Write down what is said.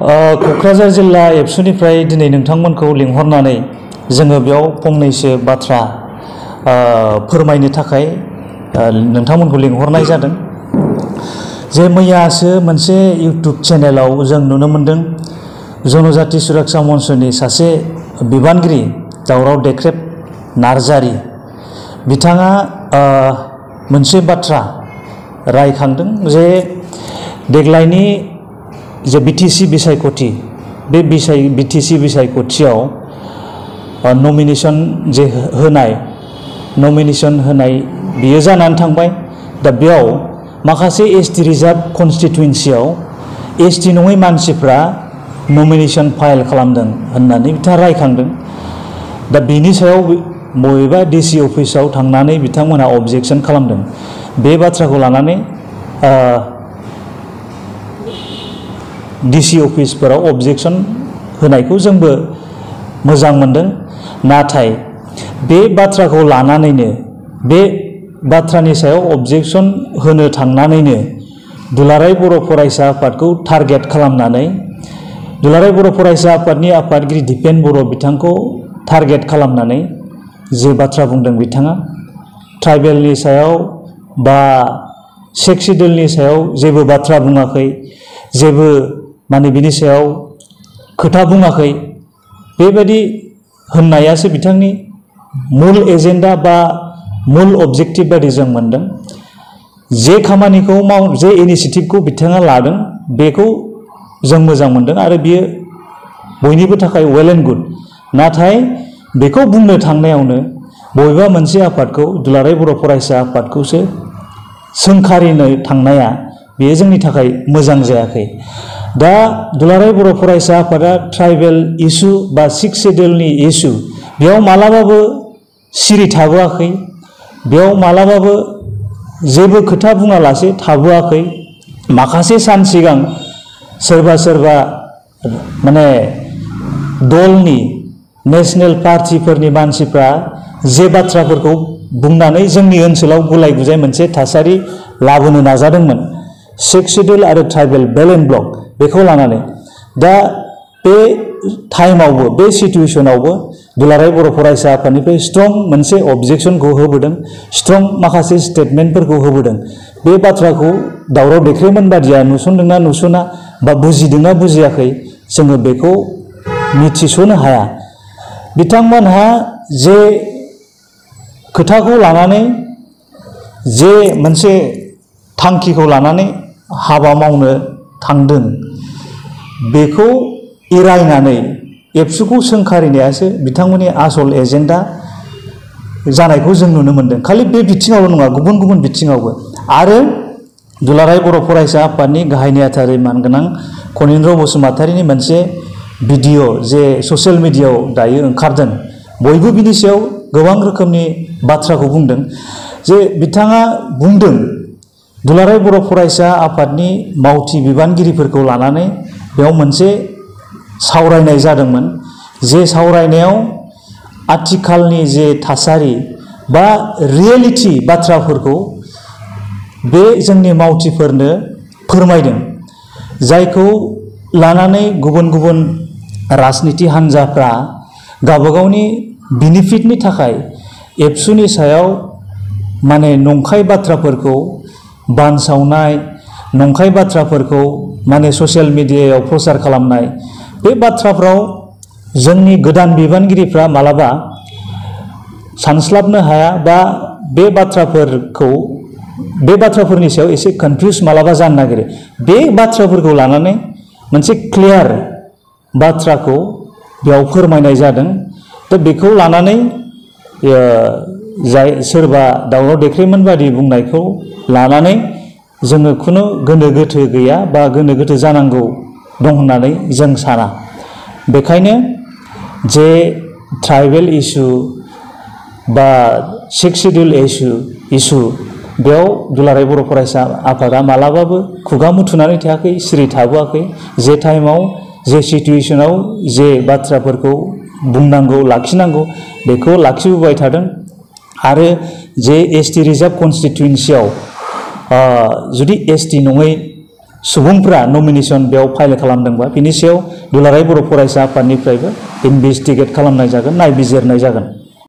क'क्राझार जिल्ला एबसुनिफ्राय दिनै नोंथांमोनखौ लिंहरनानै जोङो बेयाव फंनैसो बाथ्रा फोरमायनो थाखाय नोंथांमोनखौ लिंहरनाय जादों। जे मैयासो मोनसे इउटुब चेनेलाव जों नुनो मोन्दों जनजाति सुरक्षा मन्चनि सासे बिबानगिरि दावराव देख्रेब नार्जारि बिथाङा मोनसे बाथ्रा रायखांदों जे देग्लायनि जे बिटिसि बिसायख'थि बे बिटिसि बिसायख'थियाव नमिनेशन होनाय बियो जानानै थांबाय। दा बेयाव माखासे एसटि रिजार्भ कन्स्टिटुएन्सियाव एसटि नङै मानसिफ्रा नमिनेशन फाइल खालामदों होननानै बिथाङा रायखांदों। दा बेनि सायाव बबेबा डिसि अफिसाव थांनानै बिथांमोनहा अबजेक्शन खालामदों। बे बाथ्राखौ लानानै डिसि अफिसफोराव अबजेक्शन होनायखौ जोंबो मोजां मोनदों। नाथाय बे बाथ्राखौ लानानैनो बे बाथ्रानि सायाव अबजेक्शन होनो थांनानैनो दुलाराय बर' फरायसा आफादखौ टारगेट खालामनानै दुलाराय बर' फरायसा आफादनि आफादगिरि दिपेन बर' बिथांखौ टारगेट खालामनानै जे बाथ्रा बुंदों बिथाङा ट्राइबेलनि सायाव बा सेक्स शिड्युलनि सायाव जेबो बाथ्रा बुङाखै, जेबो बिनि सायाव खोथा बुङाखै। बेबायदि होननायासो बिथांनि मुल एजेन्डा बा मुल अबजेक्टिभ बायदि जों मोनदों। जे खामानिखौ जे इनिसियेटिभखौ बिथाङा लादों बेखौ जों मोजां मोनदों आरो बियो बयनिबो थाखाय वेल एन्ड गुड। नाथाय बेखौ बुंनो थांनायावनो बबेबा मोनसे आफादखौ दुलाराय बर' फरायसा आफादखौसो सोंखारिनो थांनाया बेयो जोंनि थाखाय मोजां जायाखै। दा दुलाराय बर' फरायसा आफादा ट्राइबेल इस्यु बा सिक्स शिड्युलनि इस्यु बेयाव मालाबाबो सिरि थाबोआखै, बेयाव मालाबाबो जेबो खोथा बुङालासे थाबोआखै। माखासे सान सिगां सोरबा दलनि नेशनेल पार्टिफोरनि मानसिफ्रा जे बाथ्राफोरखौ बुंनानै जोंनि ओनसोलाव गुलाय गुजाय मोनसे थासारि लाबोनो नाजादोंमोन सिक्स शिड्युल आरो ट्राइबेल बेल एन्ड ब्लक बेखौ लानानै। दा बे टाइमावबो बे सिटुएसनावबो दुलाराय बर' फरायसा आफादनिफ्राय स्ट्रं मोनसे अबजेक्शनखौ होबोदों, स्ट्रं माखासे स्टेटमेन्टफोरखौ होबोदों। बे बाथ्राखौ दावराव देख्रेबमोन बादिया नुसनदोंना नुसना बा बुजिदोंना बुजियाखै जोङो बेखौ मिथिस'नो हाया। बिथांमोनहा जे खोथाखौ लानानै जे मोनसे थांखिखौ लानानै हाबा मावनो थांदों बेखौ एरायनानै एबसुखौ सोंखारिनायासो बिथांमोननि आसल एजेन्डा जानायखौ जों नुनो मोन्दों। खालि बे बिथिङावल' नङा, गुबुन गुबुन बिथिङावबो। आरो दुलाराय बर' फरायसा आफादनि गाहाय नेहाथारि मानगोनां खनीन्द्र बसुमतारीनि मोनसे भिडिअ जे ससियेल मिडियायाव दायो ओंखारदों, बयबो बिनि सायाव गोबां रोखोमनि बाथ्राखौ बुंदों। जे बिथाङा बुंदों दुलाराय बर' फरायसा आफादनि मावथि बिबानगिरिफोरखौ लानानै बेयाव मोनसे सावरायनाय जादोंमोन। जे सावरायनायाव आथिखालनि जे थासारि बा रियेलिटि बाथ्राफोरखौ बे जोंनि मावथिफोरनो फोरमायदों, जायखौ लानानै गुबुन गुबुन राजनिति हान्जाफ्रा गावबागावनि बेनिफिटनि थाखाय एबसुनि सायाव नंखाय बाथ्राफोरखौ बानसावनाय, नंखाय बाथ्राफोरखौ ससियेल मिडियायाव प्रचार खालामनाय, बे बाथ्राफ्राव जोंनि गोदान बिबानगिरिफ्रा मालाबा सानस्लाबनो हाया बा बे बाथ्राफोरनि सायाव एसे कनफिउज मालाबा जानो नागिरो। बे बाथ्राफोरखौ लानानै मोनसे क्लियार बाथ्राखौ बेयाव फोरमायनाय जादों। दा बेखौ लानानै जाय सोरबा दावराव देख्रेबमोन बादि बुंनायखौ लानानै जोङो खुनु गोनो गोथो गैया बा गोनो गोथो जानांगौ दं होननानै जों साना। बेखायनो जे ट्राइबेल इस्यु बा सिक्स शिड्युल इस्यु बेयाव दुलाराय बर' फरायसा आफादा मालाबाबो खुगा मुथुनानै थायाखै, सिरि थाबोआखै। जे टाइमाव जे सिटुएसनाव जे बाथ्राफोरखौ बुंनांगौ लाखिनांगौ बेखौ लाखिबोबाय थादों। आरो जे एसटि रिजार्भ कन्स्टिटुएन्सियाव जुदि एसटि नङै सुबुंफ्रा नमिनेसन बेयाव फाइल खालामदोंबा बिनि सायाव दुलाराय बर' फरायसा आफादनिफ्रायबो इनभेस्टिगेट खालामनाय जागोन, नायबिजिरनाय जागोन।